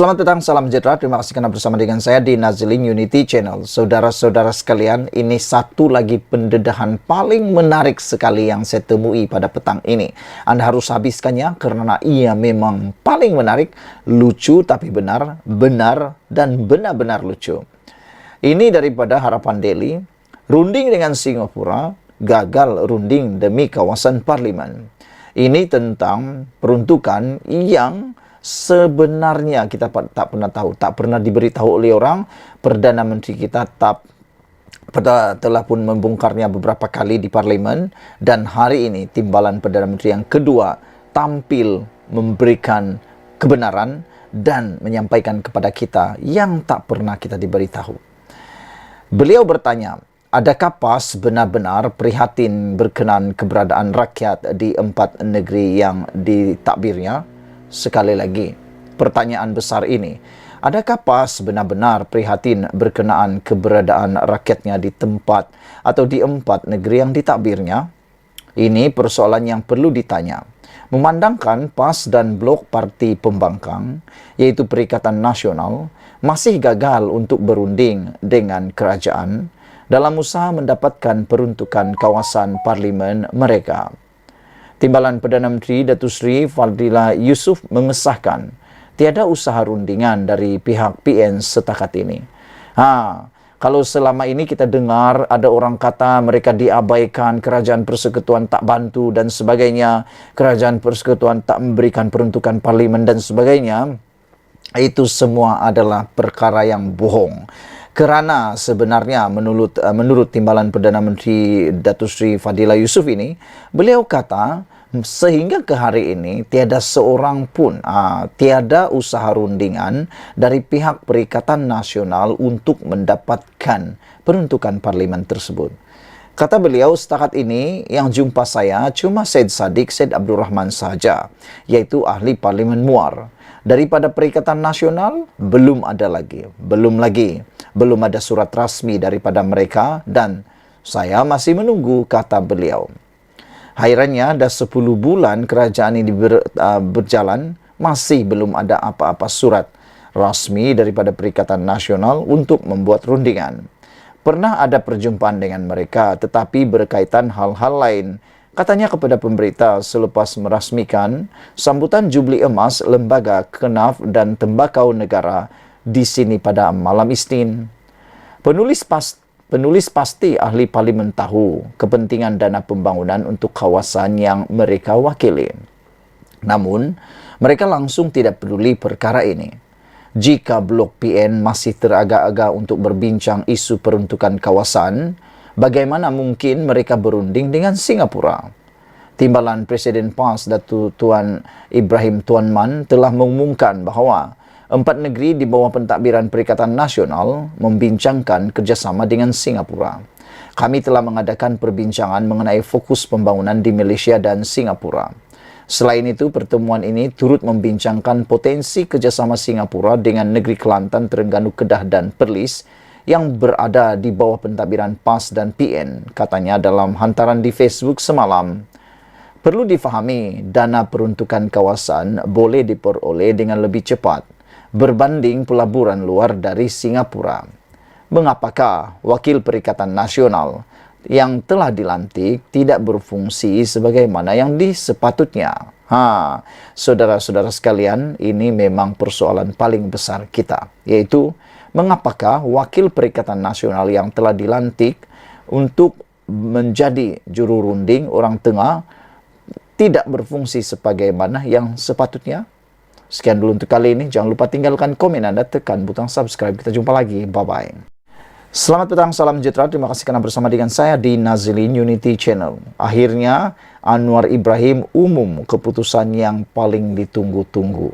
Selamat petang, salam sejahtera. Terima kasih karena bersama dengan saya di Nazilin Unity Channel. Saudara-saudara sekalian, ini satu lagi pendedahan paling menarik sekali yang saya temui pada petang ini. Anda harus habiskannya karena ia memang paling menarik, lucu tapi benar, dan benar-benar lucu. Ini daripada Harapan Daily, runding dengan Singapura, gagal runding demi kawasan parlimen. Ini tentang peruntukan yang sebenarnya kita tak pernah tahu, tak pernah diberitahu oleh orang. Perdana Menteri kita telah pun membongkarnya beberapa kali di parlimen, dan hari ini timbalan Perdana Menteri yang kedua tampil memberikan kebenaran dan menyampaikan kepada kita yang tak pernah kita diberitahu. Beliau bertanya, adakah PAS benar-benar prihatin berkenaan keberadaan rakyat di 4 negeri yang ditakbirnya? Sekali lagi, pertanyaan besar ini, adakah PAS benar-benar prihatin berkenaan keberadaan rakyatnya di tempat atau di 4 negeri yang ditakbirnya? Ini persoalan yang perlu ditanya. Memandangkan PAS dan blok parti pembangkang, yaitu Perikatan Nasional, masih gagal untuk berunding dengan kerajaan dalam usaha mendapatkan peruntukan kawasan parlimen mereka. Timbalan Perdana Menteri Datuk Seri Fadillah Yusof mengesahkan tiada usaha rundingan dari pihak PN setakat ini. Kalau selama ini kita dengar ada orang kata mereka diabaikan, kerajaan persekutuan tak bantu dan sebagainya, kerajaan persekutuan tak memberikan peruntukan parlimen dan sebagainya, itu semua adalah perkara yang bohong. Kerana sebenarnya menurut timbalan Perdana Menteri Datuk Seri Fadillah Yusof ini, beliau kata sehingga ke hari ini tiada seorang pun, tiada usaha rundingan dari pihak Perikatan Nasional untuk mendapatkan peruntukan parlimen tersebut. Kata beliau, setakat ini yang jumpa saya cuma Syed Saddiq Syed Abdul Rahman saja, yaitu ahli parlimen Muar. Daripada Perikatan Nasional, belum ada surat rasmi daripada mereka, dan saya masih menunggu, kata beliau. Hairannya, dah 10 bulan kerajaan ini berjalan, masih belum ada apa-apa surat rasmi daripada Perikatan Nasional untuk membuat rundingan. Pernah ada perjumpaan dengan mereka, tetapi berkaitan hal-hal lain. Katanya kepada pemberita selepas merasmikan sambutan Jubli Emas Lembaga Kenaf dan Tembakau Negara di sini pada malam Isnin. Penulis pasti ahli parlimen tahu kepentingan dana pembangunan untuk kawasan yang mereka wakili. Namun, mereka langsung tidak peduli perkara ini. Jika blok PN masih teragak-agak untuk berbincang isu peruntukan kawasan, bagaimana mungkin mereka berunding dengan Singapura? Timbalan Presiden PAS Datuk Tuan Ibrahim Tuan Man telah mengumumkan bahawa 4 negeri di bawah pentadbiran Perikatan Nasional membincangkan kerjasama dengan Singapura. Kami telah mengadakan perbincangan mengenai fokus pembangunan di Malaysia dan Singapura. Selain itu, pertemuan ini turut membincangkan potensi kerjasama Singapura dengan negeri Kelantan, Terengganu, Kedah dan Perlis yang berada di bawah pentadbiran PAS dan PN, katanya dalam hantaran di Facebook semalam. Perlu difahami, dana peruntukan kawasan boleh diperoleh dengan lebih cepat berbanding pelaburan luar dari Singapura. Mengapakah Wakil Perikatan Nasional yang telah dilantik tidak berfungsi sebagaimana yang disepatutnya? Saudara-saudara sekalian, ini memang persoalan paling besar kita, yaitu mengapakah Wakil Perikatan Nasional yang telah dilantik untuk menjadi juru runding orang tengah tidak berfungsi sebagaimana yang sepatutnya? Sekian dulu untuk kali ini. Jangan lupa tinggalkan komen Anda, tekan butang subscribe. Kita jumpa lagi. Bye-bye. Selamat petang, salam sejahtera. Terima kasih karena bersama dengan saya di Nazilin Unity Channel. Akhirnya, Anwar Ibrahim umum keputusan yang paling ditunggu-tunggu.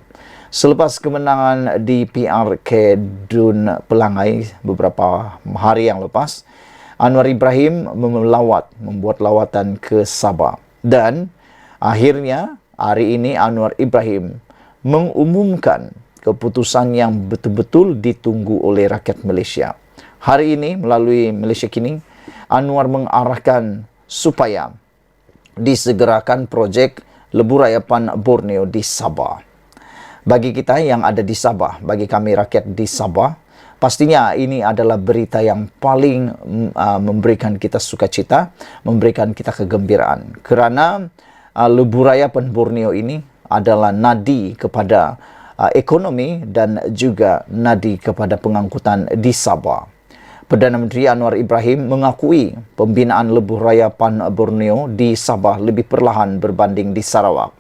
Selepas kemenangan di PRK Dun Pelangai beberapa hari yang lepas, Anwar Ibrahim membuat lawatan ke Sabah. Dan akhirnya, hari ini Anwar Ibrahim mengumumkan keputusan yang betul-betul ditunggu oleh rakyat Malaysia. Hari ini melalui Malaysia Kini, Anwar mengarahkan supaya disegerakan projek Lebuh Rayapan Borneo di Sabah. Bagi kita yang ada di Sabah, bagi kami rakyat di Sabah, pastinya ini adalah berita yang paling memberikan kita sukacita, memberikan kita kegembiraan. Kerana Lebuh Raya Pan Borneo ini adalah nadi kepada ekonomi dan juga nadi kepada pengangkutan di Sabah. Perdana Menteri Anwar Ibrahim mengakui pembinaan Lebuh Raya Pan Borneo di Sabah lebih perlahan berbanding di Sarawak.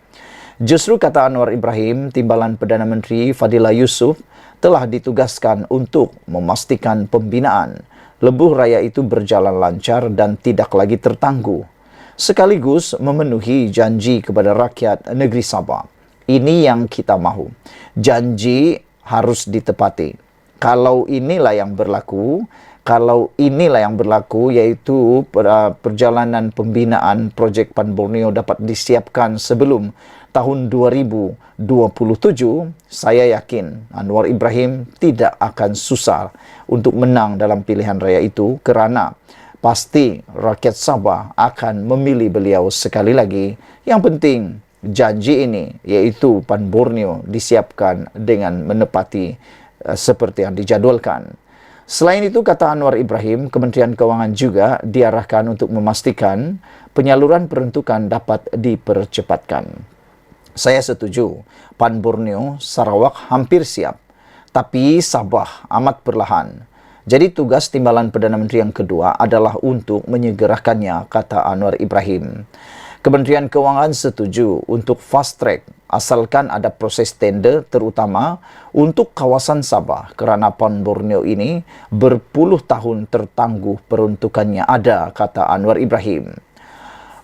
Justru kata Anwar Ibrahim, Timbalan Perdana Menteri Fadillah Yusof telah ditugaskan untuk memastikan pembinaan Lebuh Raya itu berjalan lancar dan tidak lagi tertangguh, sekaligus memenuhi janji kepada rakyat negeri Sabah. Ini yang kita mahu. Janji harus ditepati. Kalau inilah yang berlaku, yaitu perjalanan pembinaan projek Pan Borneo dapat disiapkan sebelum tahun 2027, saya yakin Anwar Ibrahim tidak akan susah untuk menang dalam pilihan raya itu, kerana pasti rakyat Sabah akan memilih beliau sekali lagi. Yang penting janji ini, yaitu Pan Borneo, disiapkan dengan menepati seperti yang dijadualkan. Selain itu, kata Anwar Ibrahim, Kementerian Keuangan juga diarahkan untuk memastikan penyaluran peruntukan dapat dipercepatkan. Saya setuju, Pan Borneo, Sarawak hampir siap, tapi Sabah amat perlahan. Jadi tugas Timbalan Perdana Menteri yang kedua adalah untuk menyegerakannya, kata Anwar Ibrahim. Kementerian Keuangan setuju untuk fast track asalkan ada proses tender terutama untuk kawasan Sabah, kerana Pan Borneo ini berpuluh tahun tertangguh peruntukannya ada, kata Anwar Ibrahim.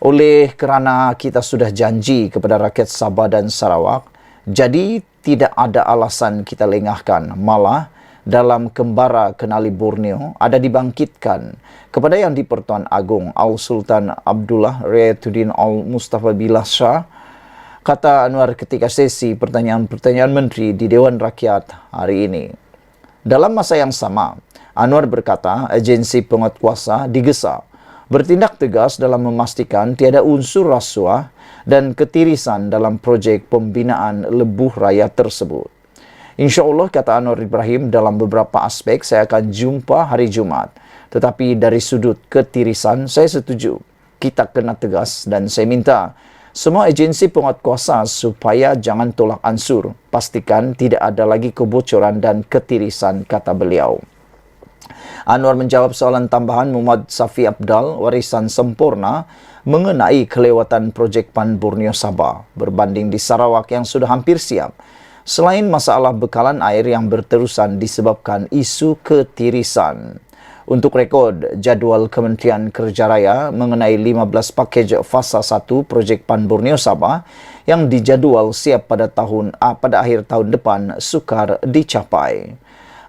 Oleh kerana kita sudah janji kepada rakyat Sabah dan Sarawak, jadi tidak ada alasan kita lengahkan. Malah dalam Kembara Kenali Borneo ada dibangkitkan kepada Yang di-Pertuan Agong Al-Sultan Abdullah Riyatuddin Al-Mustafa Billah Shah, kata Anwar ketika sesi pertanyaan-pertanyaan menteri di Dewan Rakyat hari ini. Dalam masa yang sama, Anwar berkata agensi penguatkuasa digesa bertindak tegas dalam memastikan tiada unsur rasuah dan ketirisan dalam projek pembinaan Lebuh Raya tersebut. InsyaAllah, kata Anwar Ibrahim, dalam beberapa aspek saya akan jumpa hari Jumaat. Tetapi dari sudut ketirisan, saya setuju. Kita kena tegas dan saya minta semua agensi penguatkuasa supaya jangan tolak ansur. Pastikan tidak ada lagi kebocoran dan ketirisan, kata beliau. Anwar menjawab soalan tambahan Muhammad Safi Abdal, warisan sempurna, mengenai kelewatan projek Pan Borneo Sabah berbanding di Sarawak yang sudah hampir siap. Selain masalah bekalan air yang berterusan disebabkan isu ketirisan. Untuk rekod, jadual Kementerian Kerja Raya mengenai 15 pakej fasa 1 projek Pan Borneo Sabah yang dijadual siap pada akhir tahun depan sukar dicapai.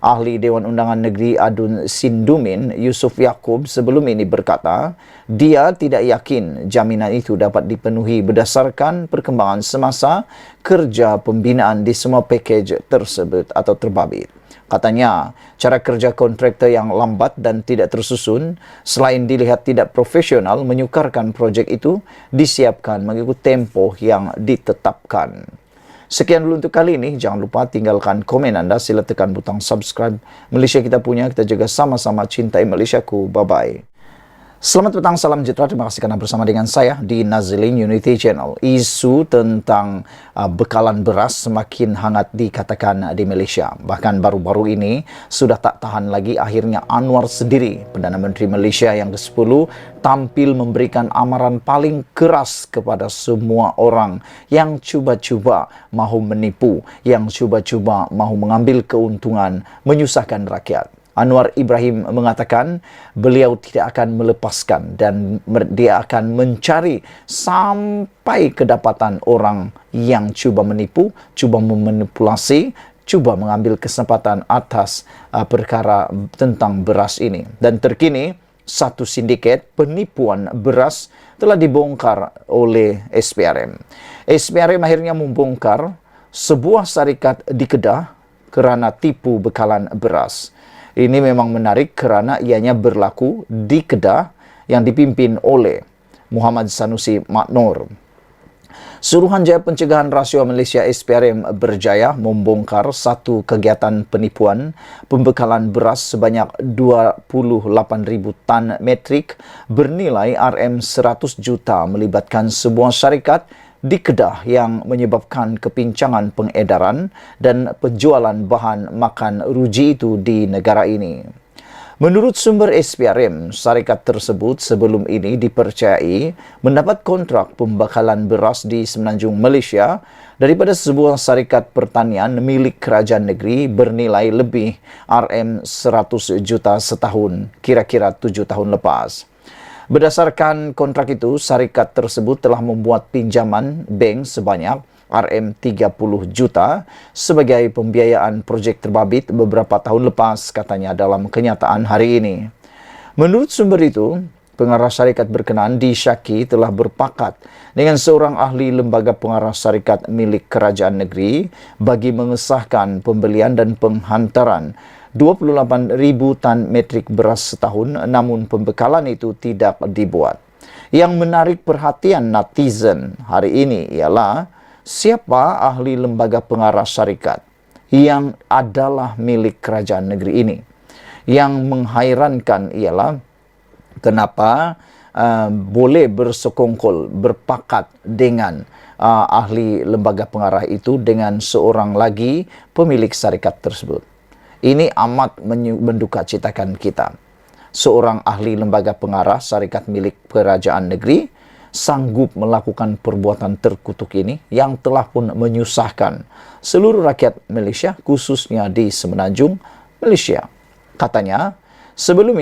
Ahli Dewan Undangan Negeri Adun Sindumin, Yusuf Yaakob, sebelum ini berkata, dia tidak yakin jaminan itu dapat dipenuhi berdasarkan perkembangan semasa kerja pembinaan di semua pakej tersebut atau terbabit. Katanya, cara kerja kontraktor yang lambat dan tidak tersusun, selain dilihat tidak profesional, menyukarkan projek itu disiapkan mengikut tempoh yang ditetapkan. Sekian dulu untuk kali ini. Jangan lupa tinggalkan komen anda. Sila tekan butang subscribe. Malaysia kita punya. Kita juga sama-sama cintai Malaysiaku. Bye-bye. Selamat petang, salam sejahtera. Terima kasih karena bersama dengan saya di Nazilin Unity Channel. Isu tentang bekalan beras semakin hangat dikatakan di Malaysia. Bahkan baru-baru ini sudah tak tahan lagi, akhirnya Anwar sendiri, Perdana Menteri Malaysia yang ke-10, tampil memberikan amaran paling keras kepada semua orang yang cuba-cuba mahu menipu, yang cuba-cuba mahu mengambil keuntungan, menyusahkan rakyat. Anwar Ibrahim mengatakan beliau tidak akan melepaskan dan dia akan mencari sampai kedapatan orang yang cuba menipu, cuba memanipulasi, cuba mengambil kesempatan atas perkara tentang beras ini. Dan terkini, satu sindiket penipuan beras telah dibongkar oleh SPRM. SPRM akhirnya membongkar sebuah syarikat di Kedah kerana tipu bekalan beras. Ini memang menarik kerana ianya berlaku di Kedah yang dipimpin oleh Muhammad Sanusi Maknur. Suruhanjaya Pencegahan Rasuah Malaysia SPRM berjaya membongkar satu kegiatan penipuan pembekalan beras sebanyak 28,000 tan metrik bernilai RM100 juta melibatkan sebuah syarikat di Kedah yang menyebabkan kepincangan pengedaran dan penjualan bahan makan ruji itu di negara ini. Menurut sumber SPRM, syarikat tersebut sebelum ini dipercayai mendapat kontrak pembekalan beras di Semenanjung Malaysia daripada sebuah syarikat pertanian milik kerajaan negeri bernilai lebih RM100 juta setahun, kira-kira 7 tahun lepas. Berdasarkan kontrak itu, syarikat tersebut telah membuat pinjaman bank sebanyak RM30 juta sebagai pembiayaan projek terbabit beberapa tahun lepas, katanya dalam kenyataan hari ini. Menurut sumber itu, pengarah syarikat berkenaan disyaki telah berpakat dengan seorang ahli lembaga pengarah syarikat milik kerajaan negeri bagi mengesahkan pembelian dan penghantaran 28,000 tan metrik beras setahun, namun pembekalan itu tidak dibuat. Yang menarik perhatian netizen hari ini ialah siapa ahli lembaga pengarah syarikat yang adalah milik kerajaan negeri ini. Yang menghairankan ialah kenapa boleh bersekongkol, berpakat dengan ahli lembaga pengarah itu dengan seorang lagi pemilik syarikat tersebut. Ini amat mendukacitakan kita. Seorang ahli lembaga pengarah syarikat milik kerajaan negeri sanggup melakukan perbuatan terkutuk ini yang telah pun menyusahkan seluruh rakyat Malaysia, khususnya di Semenanjung Malaysia. Katanya, sebelum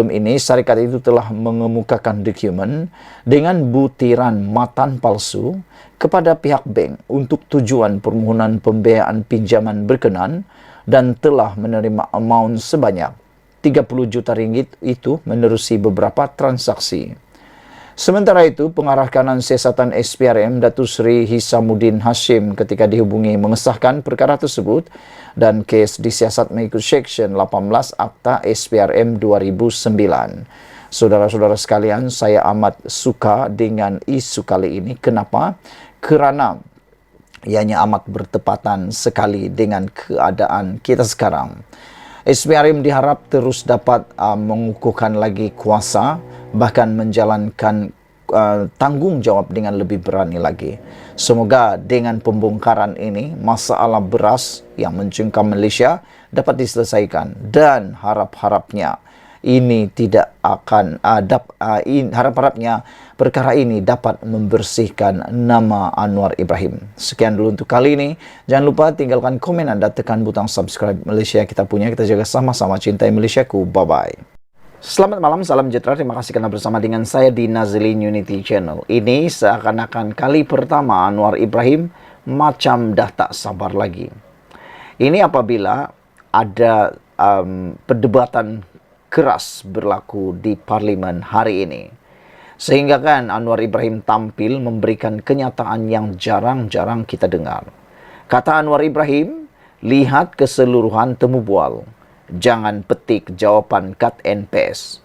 ini syarikat itu telah mengemukakan dokumen dengan butiran matan palsu kepada pihak bank untuk tujuan permohonan pembiayaan pinjaman berkenan dan telah menerima amount sebanyak 30 juta ringgit itu menerusi beberapa transaksi. Sementara itu, pengarah kanan siasatan SPRM Datuk Seri Hisamuddin Hashim ketika dihubungi mengesahkan perkara tersebut dan kes disiasat mengikut Seksyen 18 Akta SPRM 2009. Saudara-saudara sekalian, saya amat suka dengan isu kali ini. Kenapa? Kerana ianya amat bertepatan sekali dengan keadaan kita sekarang. SPRM diharap terus dapat mengukuhkan lagi kuasa, bahkan menjalankan tanggungjawab dengan lebih berani lagi. Semoga dengan pembongkaran ini, masalah beras yang mencengkam Malaysia dapat diselesaikan dan harap-harapnya ini tidak akan harap-harapnya perkara ini dapat membersihkan nama Anwar Ibrahim. Sekian dulu untuk kali ini. Jangan lupa tinggalkan komen Anda, tekan butang subscribe. Malaysia kita punya, kita jaga sama-sama, cintai Malaysiaku. Bye-bye. Selamat malam, salam sejahtera. Terima kasih karena bersama dengan saya di Nazilin Unity Channel. Ini seakan-akan kali pertama Anwar Ibrahim macam dah tak sabar lagi. Ini apabila ada perdebatan keras berlaku di parlimen hari ini. Sehingga kan Anwar Ibrahim tampil memberikan kenyataan yang jarang-jarang kita dengar. Kata Anwar Ibrahim, lihat keseluruhan temu bual. Jangan petik jawapan cut and paste.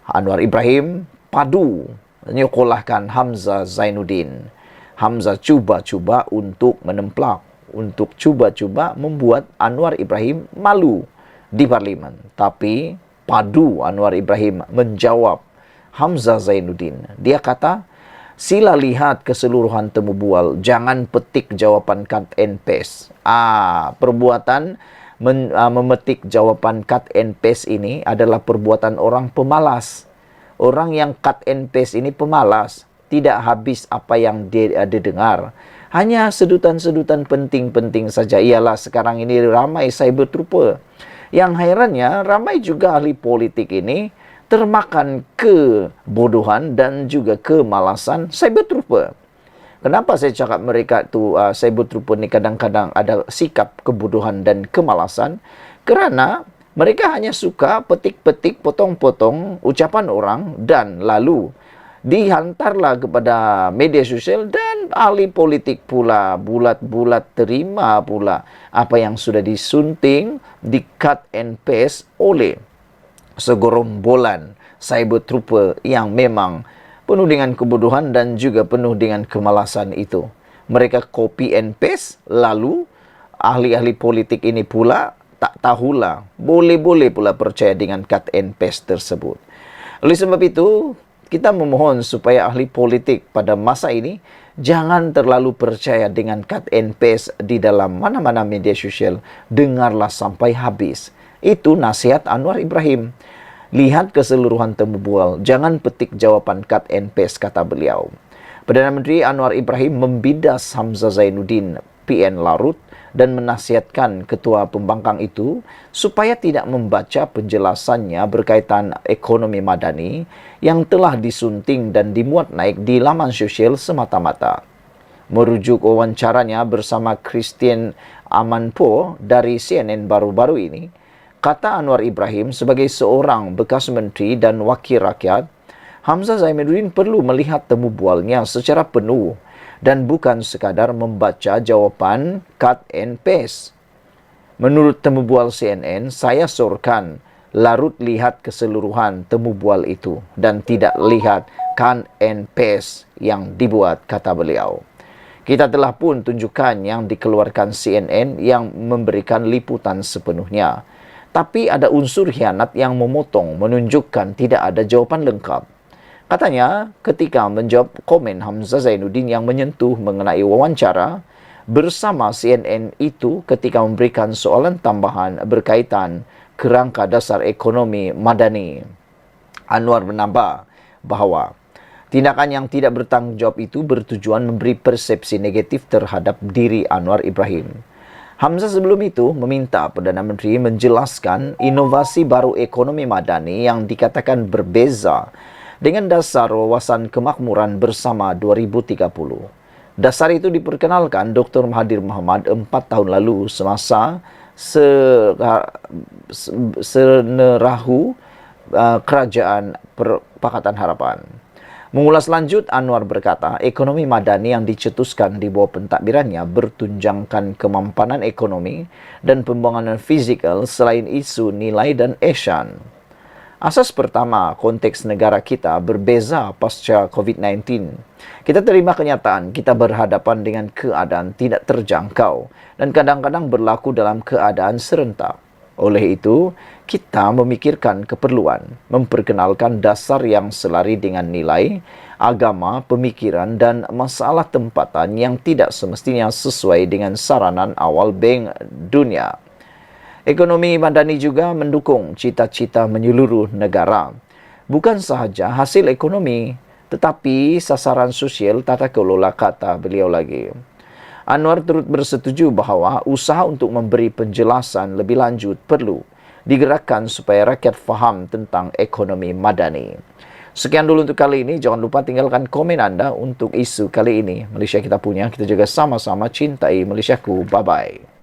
Anwar Ibrahim padu menyekolahkan Hamzah Zainuddin. Hamzah cuba-cuba untuk menemplak, untuk cuba-cuba membuat Anwar Ibrahim malu di parlimen. Tapi padu Anwar Ibrahim menjawab Hamzah Zainuddin. Dia kata, sila lihat keseluruhan temu bual, jangan petik jawapan cut and paste. Perbuatan memetik jawapan cut and paste ini adalah perbuatan orang pemalas. Orang yang cut and paste ini pemalas. Tidak habis apa yang dia dengar. Hanya sedutan-sedutan penting-penting saja. Ialah sekarang ini ramai cyber trooper. Yang herannya, ramai juga ahli politik ini termakan kebodohan dan juga kemalasan cyber trooper. Kenapa saya cakap mereka tu cyber trooper ni kadang-kadang ada sikap kebodohan dan kemalasan? Kerana mereka hanya suka petik-petik, potong-potong ucapan orang dan lalu dihantarlah kepada media sosial dan ahli politik pula bulat-bulat terima pula apa yang sudah disunting, di cut and paste oleh segorombolan cyber trooper yang memang penuh dengan kebodohan dan juga penuh dengan kemalasan itu. Mereka copy and paste, lalu ahli-ahli politik ini pula tak tahulah, boleh-boleh pula percaya dengan cut and paste tersebut. Oleh sebab itu, kita memohon supaya ahli politik pada masa ini jangan terlalu percaya dengan cut and paste di dalam mana-mana media sosial. Dengarlah sampai habis. Itu nasihat Anwar Ibrahim. Lihat keseluruhan temu bual, jangan petik jawaban cut and paste, kata beliau. Perdana Menteri Anwar Ibrahim membidas Hamzah Zainuddin, PN Larut, dan menasihatkan ketua pembangkang itu supaya tidak membaca penjelasannya berkaitan ekonomi madani yang telah disunting dan dimuat naik di laman sosial semata-mata. Merujuk wawancaranya bersama Christian Amanpour dari CNN baru-baru ini, kata Anwar Ibrahim sebagai seorang bekas menteri dan wakil rakyat, Hamzah Zainuddin perlu melihat temu bualnya secara penuh dan bukan sekadar membaca jawapan cut and paste. Menurut temu bual CNN, saya sorkan Larut lihat keseluruhan temu bual itu dan tidak lihat cut and paste yang dibuat, kata beliau. Kita telah pun tunjukkan yang dikeluarkan CNN yang memberikan liputan sepenuhnya. Tapi ada unsur khianat yang memotong, menunjukkan tidak ada jawaban lengkap. Katanya, ketika menjawab komen Hamzah Zainuddin yang menyentuh mengenai wawancara bersama CNN itu ketika memberikan soalan tambahan berkaitan kerangka dasar ekonomi madani. Anwar menambah bahawa tindakan yang tidak bertanggung jawab itu bertujuan memberi persepsi negatif terhadap diri Anwar Ibrahim. Hamzah sebelum itu meminta Perdana Menteri menjelaskan inovasi baru ekonomi madani yang dikatakan berbeza dengan dasar wawasan kemakmuran bersama 2030. Dasar itu diperkenalkan Dr. Mahathir Mohamad 4 tahun lalu semasa senerahu Kerajaan Pakatan Harapan. Mengulas lanjut, Anwar berkata, ekonomi madani yang dicetuskan di bawah pentadbirannya bertunjangkan kemampanan ekonomi dan pembangunan fizikal selain isu nilai dan ihsan. Asas pertama, konteks negara kita berbeza pasca COVID-19. Kita terima kenyataan kita berhadapan dengan keadaan tidak terjangkau dan kadang-kadang berlaku dalam keadaan serentak. Oleh itu, kita memikirkan keperluan memperkenalkan dasar yang selari dengan nilai, agama, pemikiran, dan masalah tempatan yang tidak semestinya sesuai dengan saranan awal Bank Dunia. Ekonomi madani juga mendukung cita-cita menyeluruh negara. Bukan sahaja hasil ekonomi, tetapi sasaran sosial tata kelola, kata beliau lagi. Anwar turut bersetuju bahawa usaha untuk memberi penjelasan lebih lanjut perlu digerakkan supaya rakyat faham tentang ekonomi madani. Sekian dulu untuk kali ini. Jangan lupa tinggalkan komen anda untuk isu kali ini. Malaysia kita punya, kita juga sama-sama cintai Malaysiaku. Bye-bye.